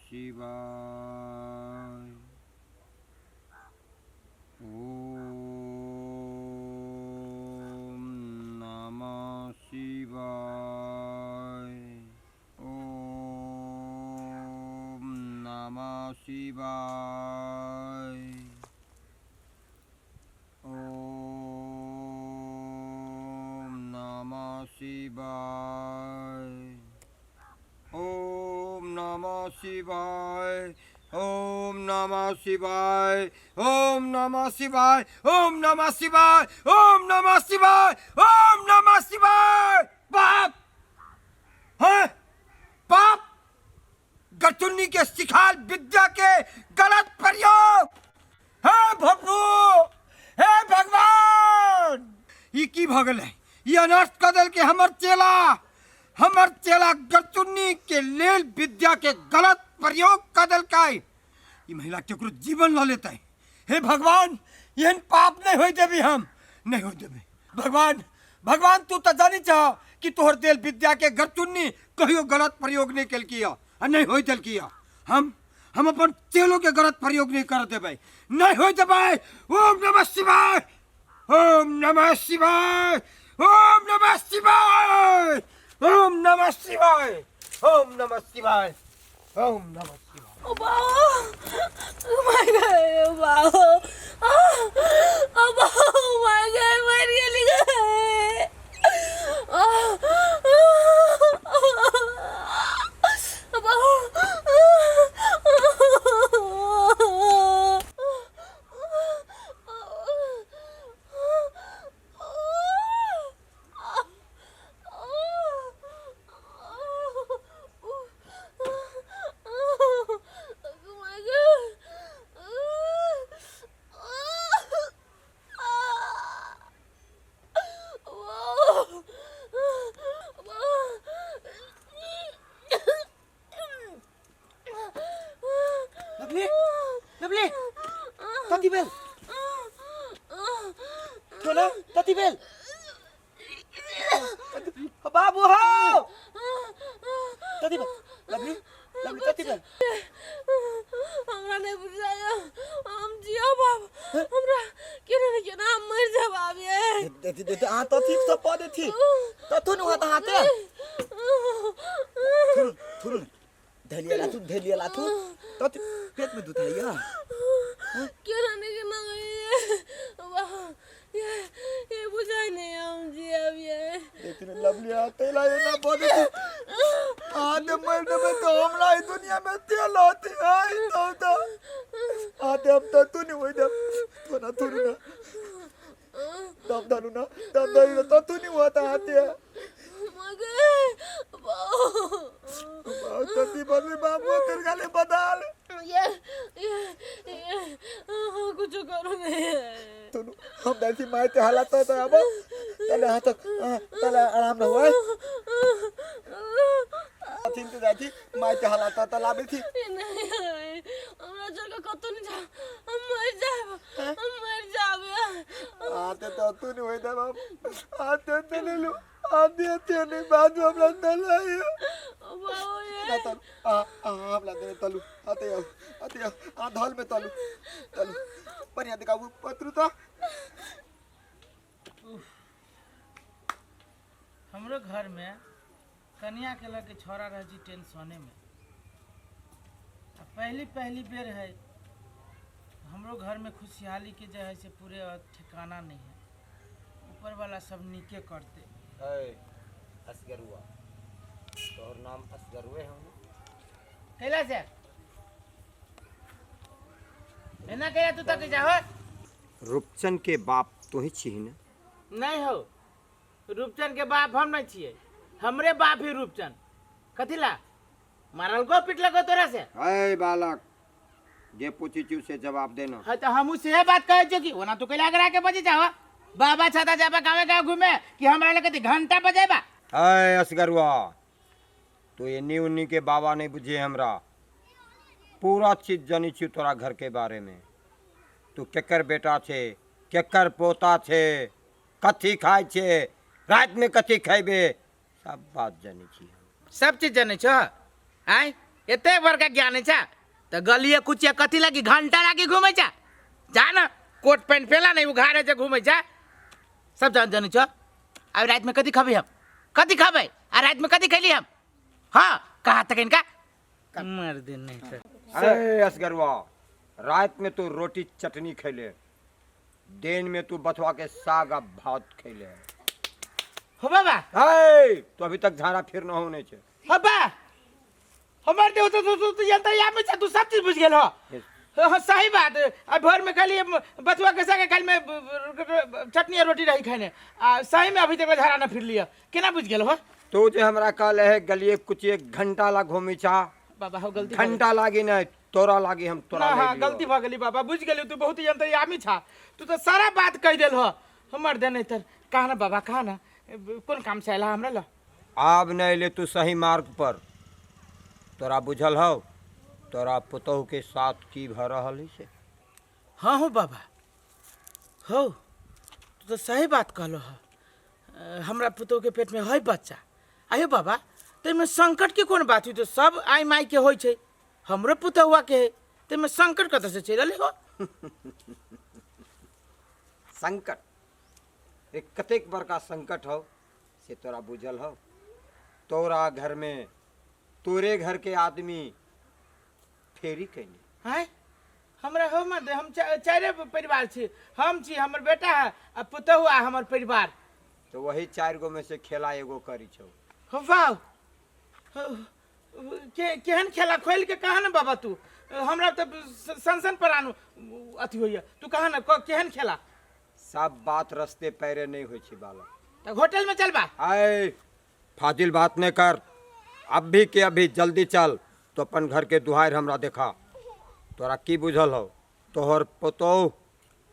शिवाय। ओम नमः शिवाय। ओम नमः शिवाय। ओम नमः शिवाय। ओम नमः शिवाय। ओम नमः शिवाय। ओम नमः शिवाय। ओम नमः शिवाय। ओम नमः शिवाय। ओम नमः शिवाय। बाप है बाप, गटुन्नी के शिखाल विद्या के गलत प्रयोग है प्रभु, हे भगवान। ये की भगल है, ये अनर्थ कदल के हमर चेला गटुन्नी के लेल विद्या के गलत प्रयोग कदल का ये महिला केकरो जीवन ल लेता है। हे भगवान, यहन पाप नहीं हो देवी, हम नहीं हो देवी। भगवान भगवान तू तो जानी चाह कि तोहर देल विद्या के गटुन्नी कहियो गलत प्रयोग नहीं कल किया और नहीं हो दल किया। हम अपन चेलों के गलत प्रयोग नहीं कर देवे, नहीं हो देवे। ओम नमः शिवाय। ओम नमः शिवाय। ओम नमः शिवाय। ओम नमः शिवाय। ओम नमः शिवाय। ओम नमः शिवाय। Oh, oh my god, wow. Oh my god, मर गया। Tatibel! Thola, Tatibel! Babu ho! Tatibel, lovely, Tatibel. हमरा नहीं बुझाया, हम जिया बाप, हमरा क्यों नहीं हम मर जा बाप ये। तो ठीक तो पौधे थी, तो तू नहीं होता हाथे। थुरुन, धलिया लातू, तो पेट में दूध है या? क्यों नहीं ये बुझाई नहीं हम जिया अब ये। लेकिन लवली आते लाये ना पौधे थी। आधे मरने में तो हमरा इस दुनिया में तेल होती है, तो आधे अब तो तू नहीं हुई जब थोड़ा थुरुन ना, तब दारू ना तो तू नहीं हुआ था आते है। तती बदली बाबू तेरे गाले बदल। ये कुछ करो नहीं। तू हम दैसी माय ते हालत तो अब तले हाथ तले आराम न हुआ। थिन तो दैसी माय ते हालत तो लाबी थी। नहीं हमरा जगह कतो नहीं जा, हम मर जाबे। आते तो तू नहीं होई दे बाप, आते ते ले लो, आते ते नहीं बाद में हमरा तलायो। बाबू ये ना तो हमरा दे तलू आते आ धल में तलू पर यहाँ दिखाऊ पत्रु तो हमरो घर में कन्या के लगे छोरा रह जी टेंशने में। पहली बेर है हमरो घर में खुशहाली के जो है से पूरे ठिकाना नहीं है। ऊपर वाला सब नीके करते। असगरुआ, तोहर नाम असगरुए हम कैला से एना कैला तू तक जाहो। रूपचंद के बाप तो ही छी ना? नहीं हो, रूपचंद के बाप हम नहीं छिए, हमरे बाप ही रूपचंद। कथिला मारल को पिटल को तोरा से? अय बालक, जे पूछी चू से जवाब देना। हाँ तो हम उससे बात कहे जो कि वना तो कैला करा के बजे जाओ। बाबा छाता जाबा गाँव घूमे कि हमरा लगे कथी घंटा बजेबा। अय असगरुआ, तो ये नी उन्नी के बाबा नहीं बुझे हमरा। पूरा चीज जानी छी तोरा घर के बारे में। तू केकर बेटा छे, केकर पोता छे, कथी खाए छे, रात में कथी खाइबे, सब बात जानी छी। सब चीज जाने छो। आय एते बड़का ज्ञान है छा तो गलिए कुचिया कथी लगी घंटा लागी घूमे छा जा ना कोट पैंट पहला नहीं उघारे से घूमे छा सब जान छो अब रात में कथी खाबे हम कथी खाबे आ रात में कथी खैली हम हाँ कहा तक इनका मर दिन नहीं तो अरे असगरवा रात में तू रोटी चटनी खैले दिन में तू बथवा के साग आ भात खैले हो बाबा तो अभी तक झाड़ा फिर न होने छे हब्बा हमार देव तो यंत्र या में तू सब चीज बुझ गेल हो हाँ, सही बात अब भोर में खाली बथुआ के संगे कल में चटनी और रोटी रही खाने सही में अभी तक झाड़ा न फिर लिया केना बुझ गेल हो तू जे हमरा कहले है गलिए कुछ एक घंटा ला घूमी चा बाबा हो गलती घंटा लागी न तोरा लागी हम तोरा हाँ गलती भ गेली बाबा बुझ गेली तू बहुत यंत्र आमी छा तू तो सारा बात कह देल हो हमर देने तर कहा ना बाबा कहा ना कौन काम से आला हमरा ला अब नहीं ले तू सही मार्ग पर तोरा बुझल हो तोरा पुतोह के साथ की भ रहल है से हाँ हो बाबा हो तू तो सही बात कहलो हो हमरा पुतोह के पेट में है बच्चा आयो बाबा ते में संकट के कौन बात हुई तो सब आई माई के होई छे हमरो पुतहुआ के है ते में संकट कत से चल हो संकट एक कतेक बड़का संकट हो से तोरा बुझल हो तोरा घर में तोरे घर के आदमी फेरी कैले हैं हमरा हो मत हम चारे परिवार छी हम छी हमर बेटा है आ पुतहुआ हमर परिवार तो वही 4 गो में से खेला एगो करी छो हो वाह केहन खेला खोल के कहा ना बाबा तू हमरा तो सन पर आनु अथी होइया तू कहा ना केहन खेला सब बात रास्ते पैरे नहीं होई छी बाला तो होटल में चल बा आए फाजिल बात नहीं कर अभी के अभी जल्दी चल तो अपन घर के दुहार हमरा देखा तोरा की बुझल हो तोहर पुतोह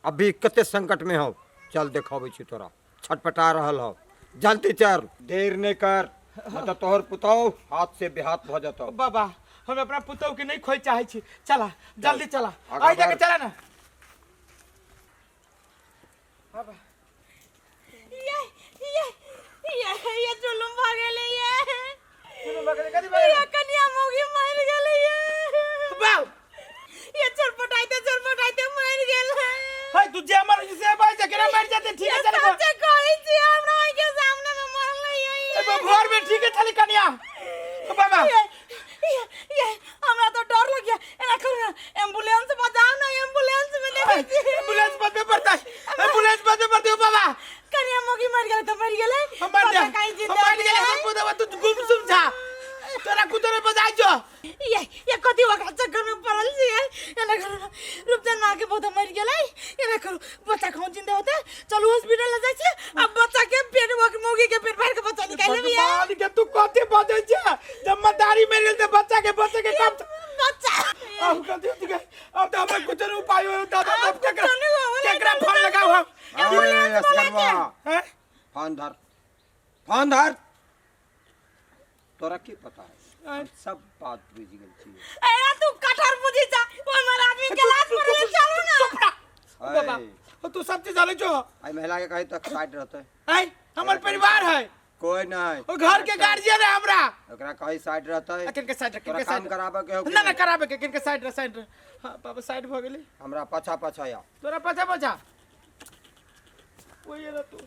अभी कते संकट में हो चल देखाबै छी तोरा छटपटा रहल हो जल्दी चल देर नहीं कर मतलब तोहर पुतोह हाथ से बेहाथ भ जतो बाबा हम अपना पुतोह के नहीं खोई चाहे छी चला जल्दी चला आगा आई जाके बढ़। चला ना बाबा ये जुलुम भ गेलै ये सुनो बगल कदी ये बगल कन्या मोगी मर गेलै ये बाऊ ये छटपटाइते मर गेल है हाय तू जे मर से बाई से केना मर जाते ठीक है चल सच्चे कहै छी हमरा आइ के सामने में मरलै ये घर में ठीक है चली कन्या बाबा ये हमरा तो डर लग गया एना करू ना एम्बुलेंस बजाओ ना एम्बुलेंस में ले लीजिए एम्बुलेंस बदे पड़ता है एम्बुलेंस बदे पड़ती हो बाबा कन्या मोगी मर गेलै तो मर गेलै हम मर गए कहीं हम जिंदा मर गए हम पुतवा तू गुमसुम था तोरा कुतरे बजाई जो ये कथी वका चक्कर में पड़ल छी एना करू ना रूपचंद मां के बहुत मर गेलै एना करू बच्चा कौन जिंदा होता चलो हॉस्पिटल ले जाई छी अब बच्चा के पेट मोगी के पेट भर के बच्चा निकाल लेबी भगवान के तू कथी बजै छ जिम्मेदारी मेरे लिए बच्चा के काम बच्चा अब कथी हो गए अब तो हमें कुछ उपाय हो दादा अब केकरा फोन लगाओ हम अरे असगरवा हैं फोन धर तोरा की पता है हम सब बात बुझ गेल छी ए तू कठर बुझी जा ओ हमर आदमी गिलास पर ले चलो ना बाबा आए तू सब चीज जाने छो आई महिला के कहीं तक साइड रहते हैं हमर परिवार है कोई नहीं ओ घर के गार्जियन है हमरा ओकरा कहीं साइड रहते किन के साइड तोरा काम कराबे के हो ना ना कराबे के किन के साइड हां बाबा साइड भ गेली हमरा पाछा पाछा या तोरा पछा पछा ओए रे तू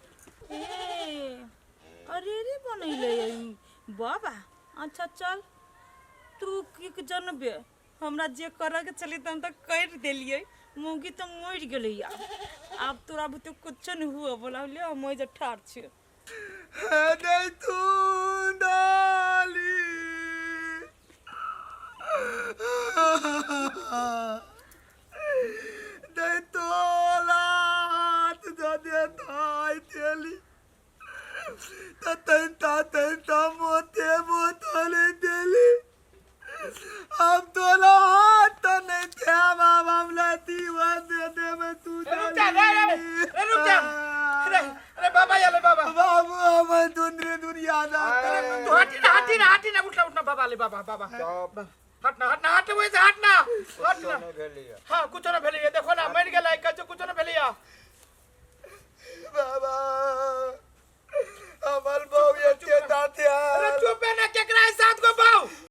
अरे रे बनैले बाबा अच्छा चल तू की जनबे हमरा जे करे के चली त हम त कर देलिए मुगी त मर गेलै यार अब तोरा बुते कुछ न हुआ बोला ले हम ओइ जे ठार छी दे तू डाली दे तोला हाथ दे थाई तेली तता मोते बोतले देली अब तोला हाथ नहीं थे बाबा हमला दीवा दे में तू रुक जा अरे बाबा याले बाबा बाबू हम दुनिया ना तू हटी ना उठना बाबा ले बाबा हटना वही से हटना हाँ कुछ ना भेलिए देखो ना मर गेला कुछ ना भेलिया बाबा हमार बहू ये दाते अरे चुप है ना